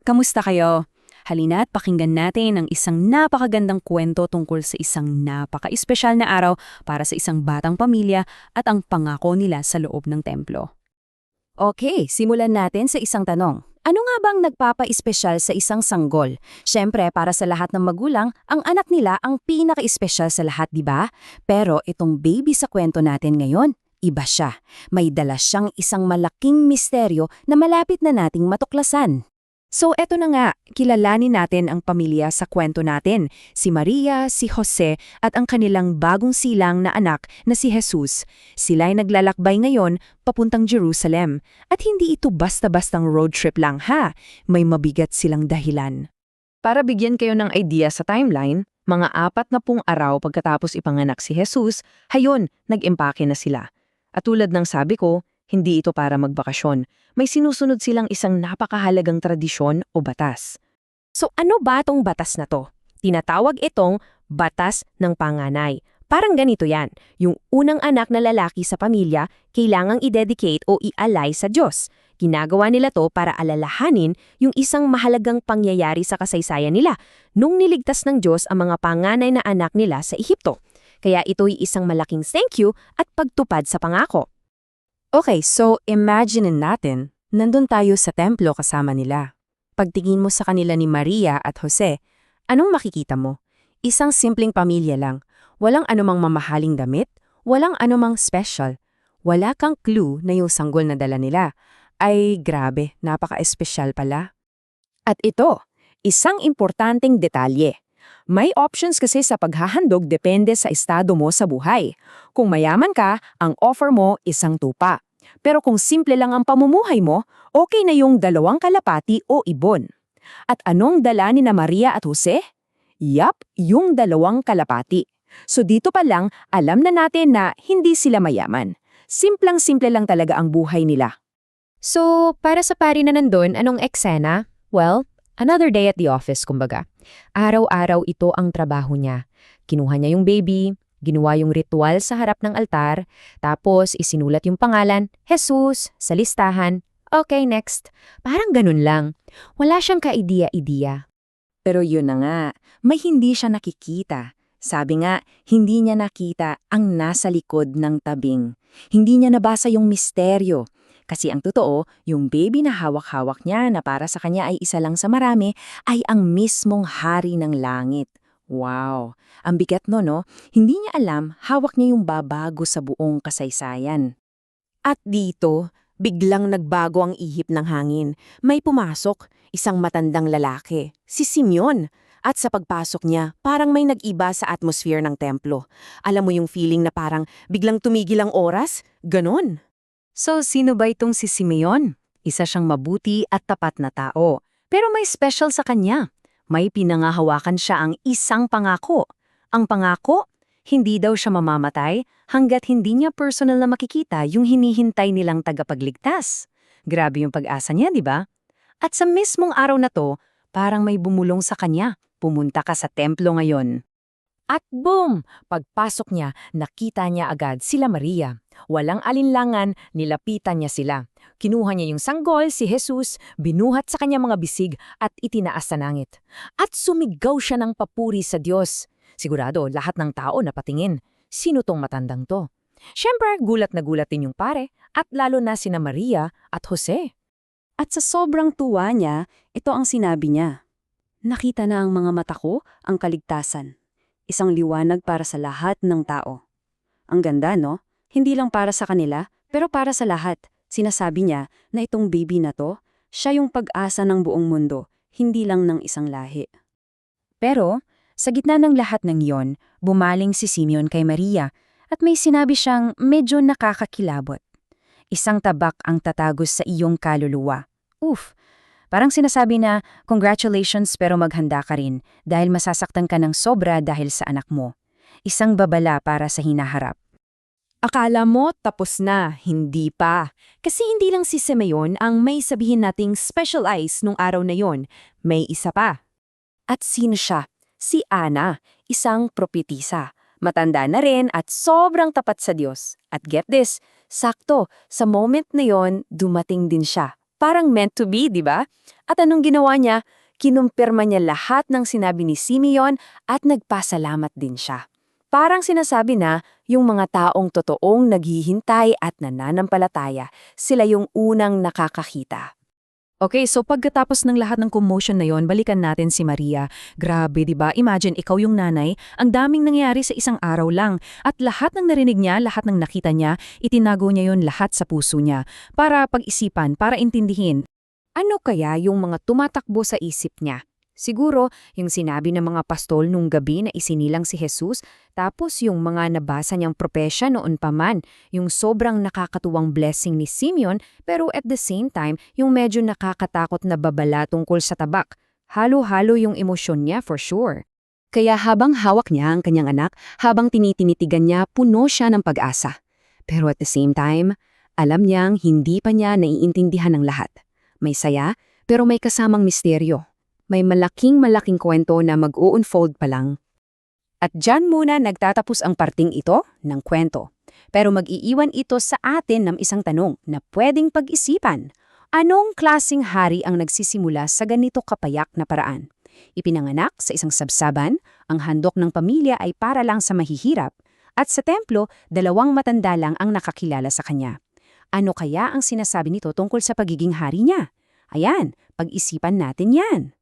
Kamusta kayo? Halina't pakinggan natin ang isang napakagandang kwento tungkol sa isang napaka-espesyal na araw para sa isang batang pamilya at ang pangako nila sa loob ng templo. Okay, simulan natin sa isang tanong. Ano nga bang nagpapa-espesyal sa isang sanggol? Siyempre, para sa lahat ng magulang, ang anak nila ang pinaka-espesyal sa lahat, di ba? Pero itong baby sa kwento natin ngayon, iba siya. May dala siyang isang malaking misteryo na malapit na nating matuklasan. So eto na nga, kilalanin natin ang pamilya sa kwento natin, si Maria, si Jose at ang kanilang bagong silang na anak na si Jesus. Sila'y naglalakbay ngayon papuntang Jerusalem. At hindi ito basta-bastang road trip lang ha, may mabigat silang dahilan. Para bigyan kayo ng idea sa timeline, mga 40 araw pagkatapos ipanganak si Jesus, hayon, nag-impake na sila. At tulad ng sabi ko, hindi ito para magbakasyon. May sinusunod silang isang napakahalagang tradisyon o batas. So ano ba itong batas na to? Tinatawag itong batas ng panganay. Parang ganito yan. Yung unang anak na lalaki sa pamilya, kailangang i-dedicate o i-alay sa Diyos. Ginagawa nila to para alalahanin yung isang mahalagang pangyayari sa kasaysayan nila nung niligtas ng Diyos ang mga panganay na anak nila sa Ehipto. Kaya ito'y isang malaking thank you at pagtupad sa pangako. Okay, so imagine natin, nandun tayo sa templo kasama nila. Pagtingin mo sa kanila ni Maria at Jose, anong makikita mo? Isang simpleng pamilya lang. Walang anumang mamahaling damit, walang anumang special. Wala kang clue na yung sanggol na dala nila. Ay, grabe, napaka-espesyal pala. At ito, isang importanteng detalye. May options kasi sa paghahandog depende sa estado mo sa buhay. Kung mayaman ka, ang offer mo isang tupa. Pero kung simple lang ang pamumuhay mo, okay na yung 2 kalapati o ibon. At anong dala ni na Maria at Jose? Yap, yung 2 kalapati. So dito pa lang, alam na natin na hindi sila mayaman. Simplang-simple lang talaga ang buhay nila. So, para sa pari na nandun, anong eksena? Well, another day at the office, kumbaga. Araw-araw ito ang trabaho niya. Kinuha niya yung baby, ginawa yung ritual sa harap ng altar, tapos isinulat yung pangalan, Jesus, sa listahan. Okay, next. Parang ganun lang. Wala siyang ka-ideya-ideya. Pero yun na nga, may hindi siya nakikita. Sabi nga, hindi niya nakita ang nasa likod ng tabing. Hindi niya nabasa yung misteryo. Kasi ang totoo, yung baby na hawak-hawak niya na para sa kanya ay isa lang sa marami, ay ang mismong hari ng langit. Wow! Ang bigat no? Hindi niya alam, hawak niya yung babago sa buong kasaysayan. At dito, biglang nagbago ang ihip ng hangin. May pumasok, isang matandang lalaki, si Simeon. At sa pagpasok niya, parang may nag-iba sa atmosphere ng templo. Alam mo yung feeling na parang biglang tumigil ang oras? Ganon. So, sino ba itong si Simeon? Isa siyang mabuti at tapat na tao. Pero may special sa kanya. May pinangahawakan siya ang isang pangako. Ang pangako, hindi daw siya mamamatay hanggat hindi niya personal na makikita yung hinihintay nilang tagapagligtas. Grabe yung pag-asa niya, di ba? At sa mismong araw na to, parang may bumulong sa kanya. Pumunta ka sa templo ngayon. At boom! Pagpasok niya, nakita niya agad sila Maria. Walang alinlangan, nilapitan niya sila. Kinuha niya yung sanggol, si Jesus, binuhat sa kanya mga bisig at itinaas sa langit. At sumigaw siya ng papuri sa Diyos. Sigurado, lahat ng tao napatingin. Sino tong matandang to? Siyempre, gulat na gulat din yung pare at lalo na sina Maria at Jose. At sa sobrang tuwa niya, ito ang sinabi niya. Nakita na ang mga mata ko ang kaligtasan. Isang liwanag para sa lahat ng tao. Ang ganda, no? Hindi lang para sa kanila, pero para sa lahat. Sinasabi niya na itong baby na to, siya yung pag-asa ng buong mundo, hindi lang ng isang lahi. Pero, sa gitna ng lahat ng iyon, bumaling si Simeon kay Maria at may sinabi siyang medyo nakakakilabot. Isang tabak ang tatagos sa iyong kaluluwa. Oof! Parang sinasabi na, congratulations pero maghanda ka rin dahil masasaktan ka ng sobra dahil sa anak mo. Isang babala para sa hinaharap. Akala mo tapos na, hindi pa. Kasi hindi lang si Simeon ang may sabihin nating special eyes nung araw na yon, may isa pa. At sino siya? Si Ana, isang propetisa. Matanda na rin at sobrang tapat sa Diyos. At get this, sakto, sa moment na yon, dumating din siya. Parang meant to be, di ba? At anong ginawa niya? Kinumpirma niya lahat ng sinabi ni Simeon at nagpasalamat din siya. Parang sinasabi na yung mga taong totoong naghihintay at nananampalataya, sila yung unang nakakakita. Okay, so pagkatapos ng lahat ng commotion na yon, balikan natin si Maria. Grabe, di ba? Imagine, ikaw yung nanay, ang daming nangyari sa isang araw lang. At lahat ng narinig niya, lahat ng nakita niya, itinago niya yon lahat sa puso niya. Para pag-isipan, para intindihin. Ano kaya yung mga tumatakbo sa isip niya? Siguro, yung sinabi ng mga pastol nung gabi na isinilang si Jesus, tapos yung mga nabasa niyang propesya noon pa man, yung sobrang nakakatuwang blessing ni Simeon, pero at the same time, yung medyo nakakatakot na babala tungkol sa tabak. Halo-halo yung emosyon niya for sure. Kaya habang hawak niya ang kanyang anak, habang tinitinitigan niya, puno siya ng pag-asa. Pero at the same time, alam niyang hindi pa niya naiintindihan ang lahat. May saya, pero may kasamang misteryo. May malaking kwento na mag-u-unfold pa lang. At dyan muna nagtatapos ang parting ito ng kwento. Pero mag-iiwan ito sa atin ng isang tanong na pwedeng pag-isipan. Anong klasing hari ang nagsisimula sa ganito kapayak na paraan? Ipinanganak sa isang sabsaban, ang handok ng pamilya ay para lang sa mahihirap, at sa templo, 2 matanda lang ang nakakilala sa kanya. Ano kaya ang sinasabi nito tungkol sa pagiging hari niya? Ayan, pag-isipan natin yan.